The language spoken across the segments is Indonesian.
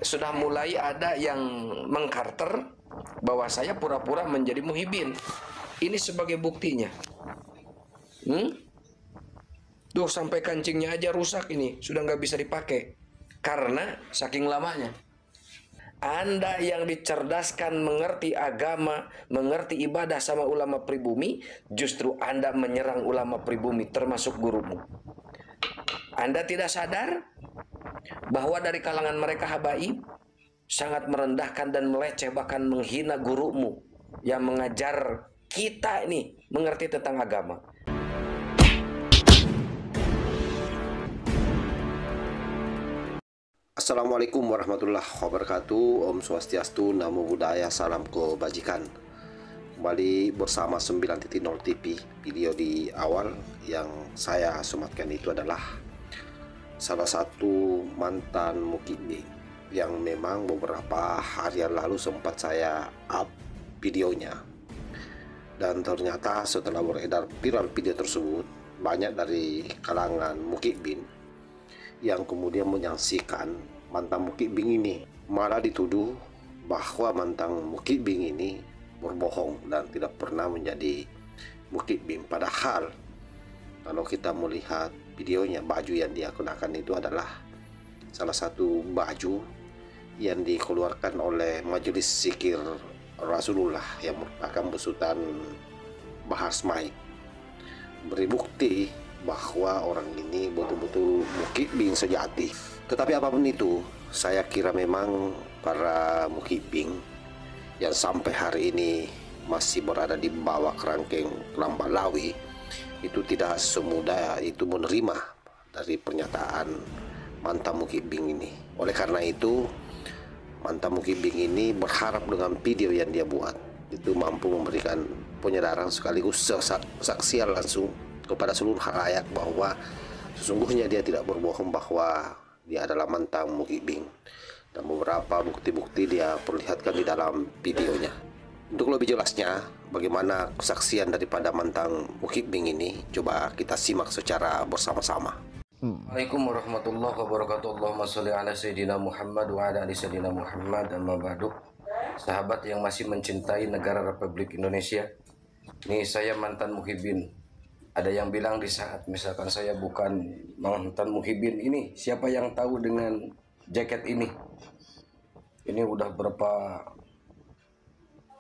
sudah mulai ada yang mengkarter bahwa saya pura-pura menjadi Muhyiddin. Ini sebagai buktinya. Tuh sampai kancingnya aja rusak ini, sudah nggak bisa dipakai karena saking lamanya. Anda yang dicerdaskan mengerti agama, mengerti ibadah sama ulama pribumi, justru Anda menyerang ulama pribumi termasuk gurumu. Anda tidak sadar bahwa dari kalangan mereka habaib sangat merendahkan dan meleceh, bahkan menghina gurumu yang mengajar kita ini mengerti tentang agama. Assalamualaikum warahmatullahi wabarakatuh. Om Swastiastu, Namo Buddhaya, salam kebajikan. Kembali bersama 9.0 TV. Video di awal yang saya sematkan itu adalah salah satu mantan Muhyiddin yang memang beberapa hari yang lalu sempat saya up videonya. Dan ternyata setelah beredar viral video tersebut, banyak dari kalangan Muhyiddin yang kemudian menyaksikan mantan Muhyiddin ini malah dituduh bahwa mantan Muhyiddin ini berbohong dan tidak pernah menjadi Muhyiddin. Padahal kalau kita melihat videonya, baju yang dia kenakan itu adalah salah satu baju yang dikeluarkan oleh Majelis Zikir Rasulullah yang merupakan besutan Bahar Smai, beri bukti bahwa orang ini betul-betul Muhyiddin sejati. Tetapi apapun itu, saya kira memang para Muhyiddin yang sampai hari ini masih berada di bawah kerangkeng Lambang Lawi itu tidak semudah itu menerima dari pernyataan mantan Muhyiddin ini. Oleh karena itu, mantan Muhyiddin ini berharap dengan video yang dia buat itu mampu memberikan penyadaran sekaligus kesaksian langsung kepada seluruh halayak bahwa sesungguhnya dia tidak berbohong bahwa dia adalah mantan Muhyiddin, dan beberapa bukti-bukti dia perlihatkan di dalam videonya. Untuk lebih jelasnya bagaimana kesaksian daripada mantan Muhyiddin ini, coba kita simak secara bersama-sama. Assalamualaikum warahmatullahi wabarakatuh. Allahumma sholli ala sayyidina Muhammad wa ala ali sayyidina Muhammad. Amma ba'du. Sahabat yang masih mencintai negara Republik Indonesia, nih saya mantan Muhyiddin. Ada yang bilang di saat misalkan saya bukan mantan Muhyiddin, ini siapa yang tahu dengan jaket ini? Ini udah berapa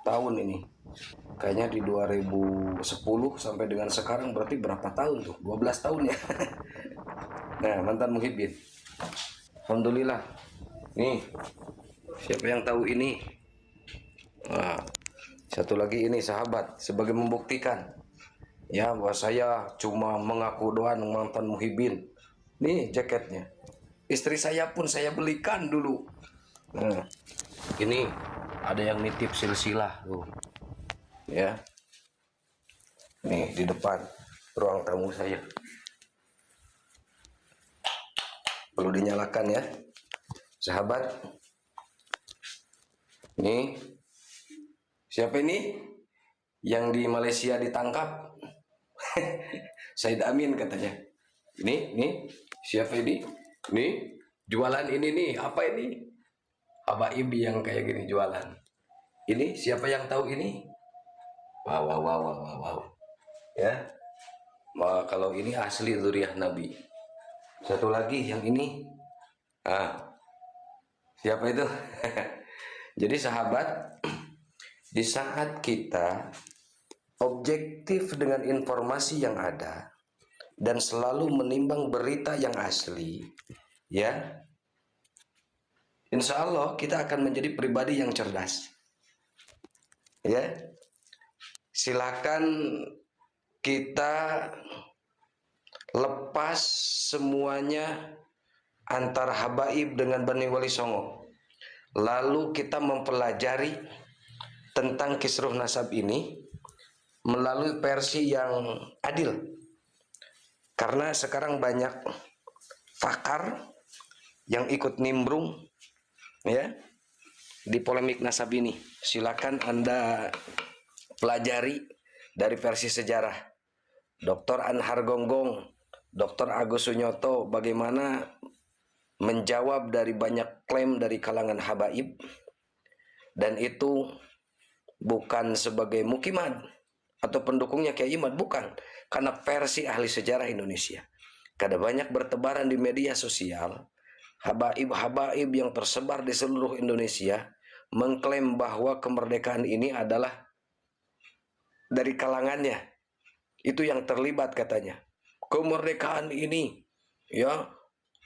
tahun ini? Kayaknya di 2010 sampai dengan sekarang berarti berapa tahun tuh? 12 tahun ya. Nah, mantan Muhyiddin. Alhamdulillah. Nih, siapa yang tahu ini? Nah, satu lagi ini sahabat sebagai membuktikan ya bahwa saya cuma mengaku doang mantan Muhyiddin. Nih jaketnya. Istri saya pun saya belikan dulu. Nah, ini ada yang nitip silsilah tuh. Ya. Nih di depan ruang tamu saya. Perlu dinyalakan ya. Sahabat. Nih. Siapa ini? Yang di Malaysia ditangkap. Said Amin katanya. Nih, siapa ini? Nih, jualan ini nih, apa ini? Habaib yang kayak gini jualan. Ini siapa yang tahu ini? Wow. Ya. Kalau ini asli zuriyah Nabi. Satu lagi yang ini. Siapa itu? Jadi sahabat, di saat kita objektif dengan informasi yang ada dan selalu menimbang berita yang asli, ya, insya Allah kita akan menjadi pribadi yang cerdas. Ya, silakan kita lepas semuanya antara habaib dengan Bani Wali Songo, lalu kita mempelajari tentang kisruh nasab ini melalui versi yang adil. Karena sekarang banyak pakar yang ikut nimbrung ya di polemik nasab ini. Silakan Anda pelajari dari versi sejarah. Dr. Anhar Gonggong, Dr. Agus Sunyoto bagaimana menjawab dari banyak klaim dari kalangan habaib, dan itu bukan sebagai mukimat atau pendukungnya Kiai Imad, bukan, karena versi ahli sejarah Indonesia. Karena banyak bertebaran di media sosial, habaib-habaib yang tersebar di seluruh Indonesia mengklaim bahwa kemerdekaan ini adalah dari kalangannya. Itu yang terlibat katanya. Kemerdekaan ini ya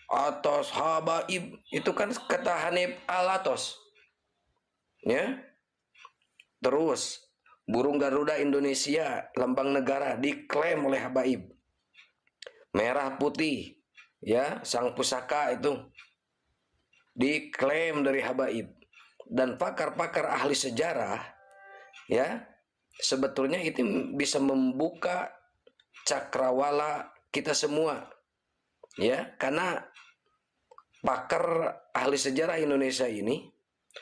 atas habaib, itu kan kata Hanif Alatos. Ya. Terus burung Garuda Indonesia, lambang negara, diklaim oleh habaib. Merah putih, ya, sang pusaka itu diklaim dari habaib. Dan pakar-pakar ahli sejarah, ya, sebetulnya itu bisa membuka cakrawala kita semua, ya, karena pakar ahli sejarah Indonesia ini,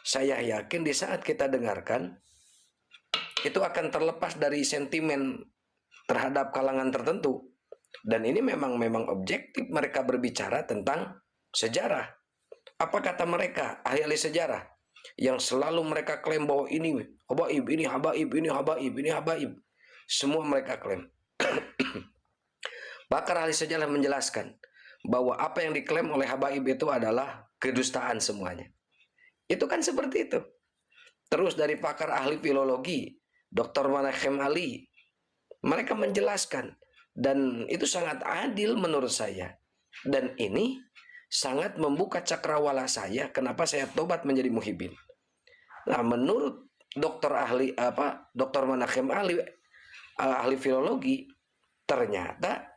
saya yakin di saat kita dengarkan itu akan terlepas dari sentimen terhadap kalangan tertentu. Dan ini memang objektif mereka berbicara tentang sejarah. Apa kata mereka, ahli-ahli sejarah, yang selalu mereka klaim bahwa ini habaib, ini habaib, ini habaib, ini habaib. Semua mereka klaim. Pakar ahli sejarah menjelaskan bahwa apa yang diklaim oleh habaib itu adalah kedustaan semuanya. Itu kan seperti itu. Terus dari pakar ahli filologi, Dr. Manachem Ali, mereka menjelaskan, dan itu sangat adil menurut saya. Dan ini sangat membuka cakrawala saya, kenapa saya tobat menjadi muhibin. Nah, menurut Dr. Manachem Ali, ahli filologi, ternyata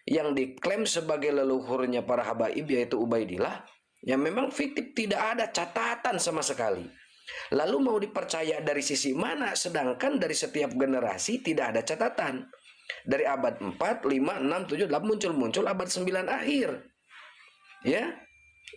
yang diklaim sebagai leluhurnya para habaib yaitu Ubaidillah, yang memang fiktif, tidak ada catatan sama sekali. Lalu mau dipercaya dari sisi mana? Sedangkan dari setiap generasi tidak ada catatan. Dari abad 4, 5, 6, 7, 8 muncul abad 9 akhir. Ya,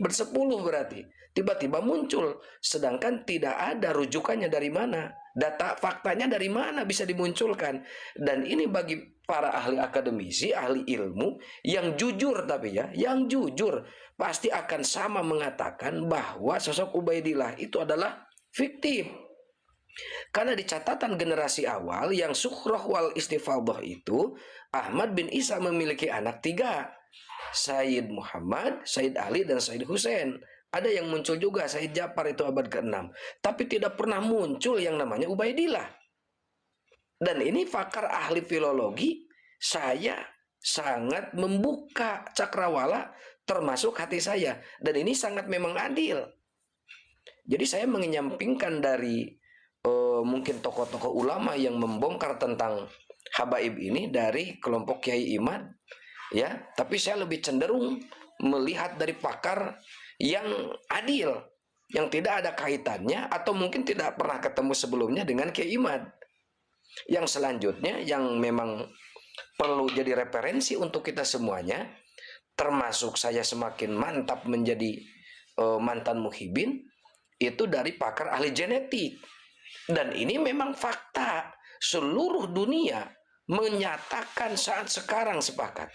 bersepuluh berarti. Tiba-tiba muncul. Sedangkan tidak ada rujukannya dari mana. Data faktanya dari mana bisa dimunculkan. Dan ini bagi para ahli akademisi, ahli ilmu, yang jujur tapi ya, yang jujur, pasti akan sama mengatakan bahwa sosok Ubaidillah itu adalah fiktif. Karena di catatan generasi awal yang Sukhroh wal Istifadhah itu, Ahmad bin Isa memiliki anak 3. Sayyid Muhammad, Sayyid Ali, dan Sayyid Husain. Ada yang muncul juga, Sayyid Ja'far, itu abad ke-6. Tapi tidak pernah muncul yang namanya Ubaidillah. Dan ini pakar ahli filologi, saya sangat membuka cakrawala termasuk hati saya. Dan ini sangat memang adil. Jadi saya mengenyampingkan dari mungkin tokoh-tokoh ulama yang membongkar tentang habaib ini dari kelompok Kiai Imad, ya. Tapi saya lebih cenderung melihat dari pakar yang adil, yang tidak ada kaitannya atau mungkin tidak pernah ketemu sebelumnya dengan Kiai Imad. Yang selanjutnya yang memang perlu jadi referensi untuk kita semuanya, termasuk saya semakin mantap menjadi mantan muhibin, itu dari pakar ahli genetik. Dan ini memang fakta. Seluruh dunia menyatakan saat sekarang sepakat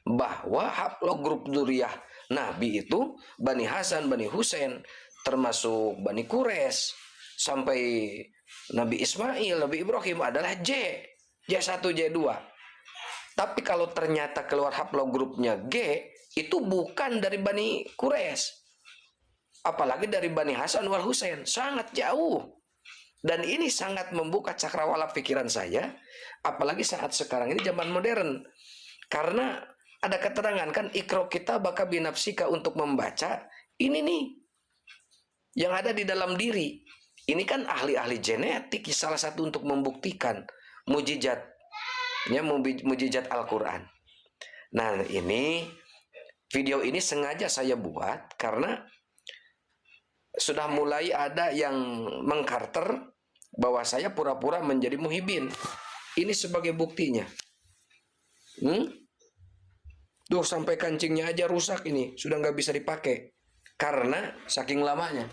bahwa haplogrup dzurriyyah Nabi itu Bani Hasan, Bani Husain, termasuk Bani Quraisy sampai Nabi Ismail, Nabi Ibrahim adalah J1, J2. Tapi kalau ternyata keluar haplogrupnya G, itu bukan dari Bani Quraisy. Apalagi dari Bani Hasan wal Husain, sangat jauh. Dan ini sangat membuka cakrawala pikiran saya, apalagi saat sekarang ini zaman modern. Karena ada keterangan kan, ikro kita baka binafsika, untuk membaca, ini nih yang ada di dalam diri. Ini kan ahli-ahli genetik, salah satu untuk membuktikan mujizatnya, mujizat Al-Quran. Nah, ini video ini sengaja saya buat karena sudah mulai ada yang mengkarter bahwa saya pura-pura menjadi muhibin. Ini sebagai buktinya. Tuh, sampai kancingnya aja rusak ini, sudah nggak bisa dipakai karena saking lamanya.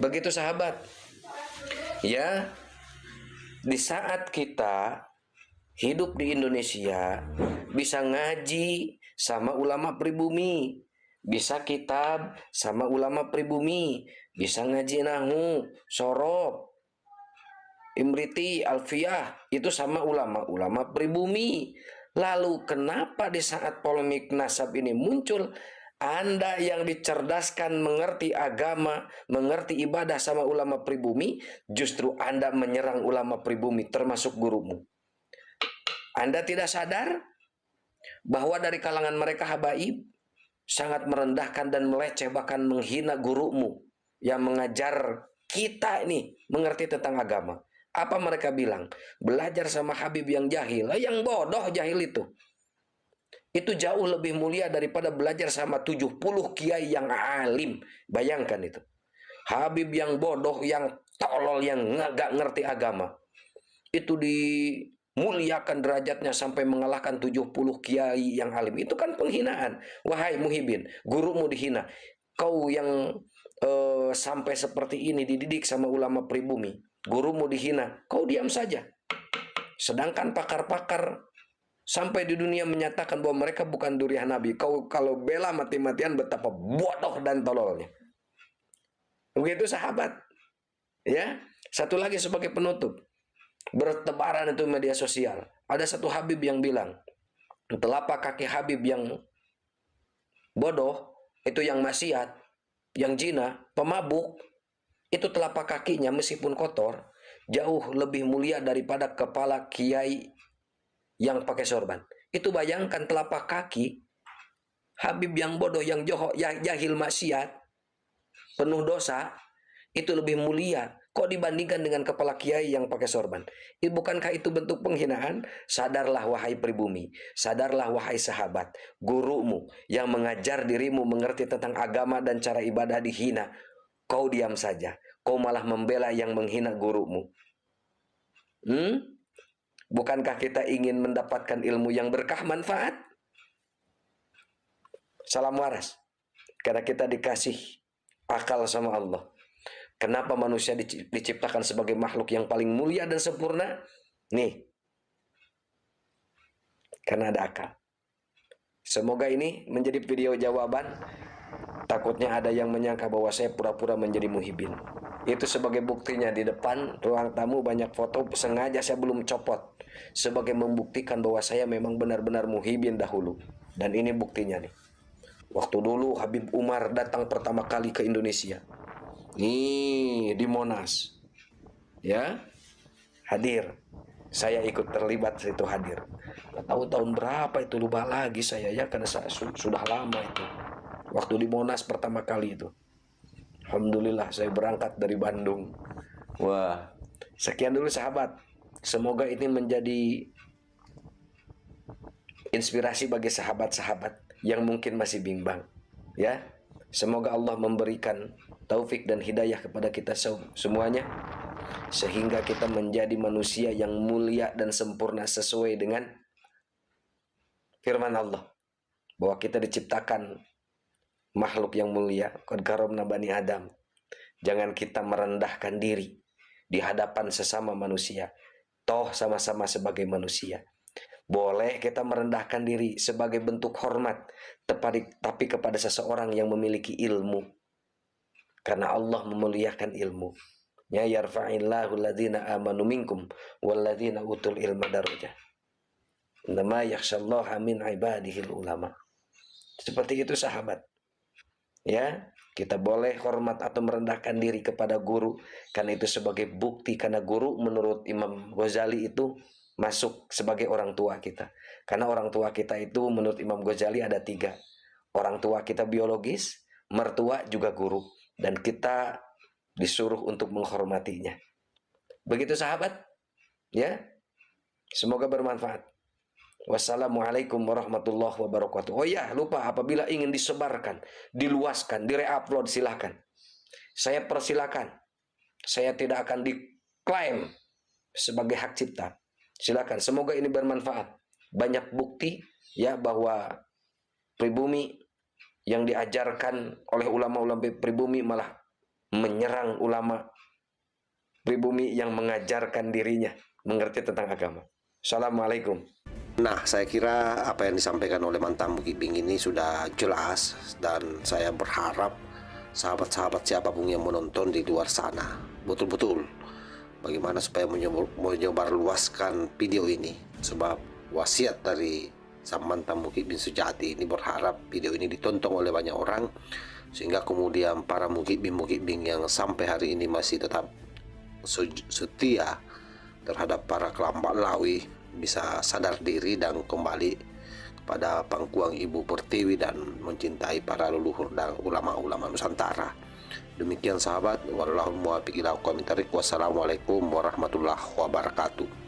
Begitu sahabat. Ya, di saat kita hidup di Indonesia, bisa ngaji sama ulama pribumi, bisa kitab sama ulama pribumi, bisa ngaji nahu, sorob, Imriti, Alfiyah, itu sama ulama-ulama pribumi. Lalu kenapa di saat polemik nasab ini muncul, Anda yang dicerdaskan mengerti agama, mengerti ibadah sama ulama pribumi, justru Anda menyerang ulama pribumi termasuk gurumu. Anda tidak sadar bahwa dari kalangan mereka habaib sangat merendahkan dan meleceh, bahkan menghina gurumu yang mengajar kita ini mengerti tentang agama. Apa mereka bilang? Belajar sama Habib yang jahil. Yang bodoh jahil itu. Itu jauh lebih mulia daripada belajar sama 70 kiai yang alim. Bayangkan itu. Habib yang bodoh, yang tolol, yang nggak ngerti agama. Itu dimuliakan derajatnya sampai mengalahkan 70 kiai yang alim. Itu kan penghinaan. Wahai Muhibin, gurumu dihina. Kau yang sampai seperti ini dididik sama ulama pribumi. Gurumu dihina, kau diam saja. Sedangkan pakar-pakar sampai di dunia menyatakan bahwa mereka bukan durian Nabi. Kau kalau bela mati-matian betapa bodoh dan tololnya. Begitu sahabat. Ya, satu lagi sebagai penutup. Bertebaran itu media sosial. Ada satu Habib yang bilang, telapak kaki Habib yang bodoh, itu yang maksiat, yang zina, pemabuk, itu telapak kakinya meskipun kotor, jauh lebih mulia daripada kepala kiai yang pakai sorban. Itu bayangkan telapak kaki Habib yang bodoh, yang jahil maksiat, penuh dosa, itu lebih mulia kok dibandingkan dengan kepala kiai yang pakai sorban. Bukankah itu bentuk penghinaan? Sadarlah wahai pribumi, sadarlah wahai sahabat, gurumu yang mengajar dirimu mengerti tentang agama dan cara ibadah dihina. Kau diam saja, kau malah membela yang menghina gurumu. Bukankah kita ingin mendapatkan ilmu yang berkah manfaat? Salam waras. Karena kita dikasih akal sama Allah. Kenapa manusia diciptakan sebagai makhluk yang paling mulia dan sempurna? Nih, karena ada akal. Semoga ini menjadi video jawaban. Takutnya ada yang menyangka bahwa saya pura-pura menjadi muhibin. Itu sebagai buktinya di depan ruang tamu banyak foto, sengaja saya belum copot. Sebagai membuktikan bahwa saya memang benar-benar muhibin dahulu. Dan ini buktinya nih. Waktu dulu Habib Umar datang pertama kali ke Indonesia. Nih di Monas. Ya, hadir. Saya ikut terlibat situ hadir. Nggak tahu tahun berapa itu, lupa lagi saya ya, karena sudah lama itu. Waktu di Monas pertama kali itu. Alhamdulillah saya berangkat dari Bandung. Wah, sekian dulu sahabat. Semoga ini menjadi inspirasi bagi sahabat-sahabat yang mungkin masih bimbang. Ya, semoga Allah memberikan taufik dan hidayah kepada kita semuanya, sehingga kita menjadi manusia yang mulia dan sempurna sesuai dengan firman Allah, bahwa kita diciptakan makhluk yang mulia, qad karamna bani Adam. Jangan kita merendahkan diri di hadapan sesama manusia. Toh sama-sama sebagai manusia. Boleh kita merendahkan diri sebagai bentuk hormat, tapi kepada seseorang yang memiliki ilmu. Karena Allah memuliakan ilmu. Ya yarfa'illahu alladhina amanu minkum walladhina utul ilma darajah. Nama yakhshallaha min ibadihil ulama. Seperti itu sahabat. Ya, kita boleh hormat atau merendahkan diri kepada guru, karena itu sebagai bukti, karena guru menurut Imam Ghazali itu masuk sebagai orang tua kita. Karena orang tua kita itu menurut Imam Ghazali ada 3. Orang tua kita biologis, mertua juga guru, dan kita disuruh untuk menghormatinya. Begitu sahabat, ya. Semoga bermanfaat. Wassalamualaikum warahmatullahi wabarakatuh. Oh ya, lupa, apabila ingin disebarkan, diluaskan, direupload, silakan. Saya persilakan. Saya tidak akan diklaim sebagai hak cipta. Silakan. Semoga ini bermanfaat. Banyak bukti ya bahwa pribumi yang diajarkan oleh ulama-ulama pribumi malah menyerang ulama pribumi yang mengajarkan dirinya mengerti tentang agama. Assalamualaikum. Nah, saya kira apa yang disampaikan oleh mantan Mukibing ini sudah jelas, dan saya berharap sahabat-sahabat siapapun yang menonton di luar sana betul-betul bagaimana supaya menyebarluaskan video ini, sebab wasiat dari sang mantan Mukibing sejati ini berharap video ini ditonton oleh banyak orang, sehingga kemudian para Mukibing yang sampai hari ini masih tetap setia terhadap para kelambak Lawi bisa sadar diri dan kembali kepada pangkuan Ibu Pertiwi dan mencintai para leluhur dan ulama-ulama Nusantara. Demikian sahabat, wallahul muwaffiq ila aqwamit thoriq. Wassalamualaikum warahmatullahi wabarakatuh.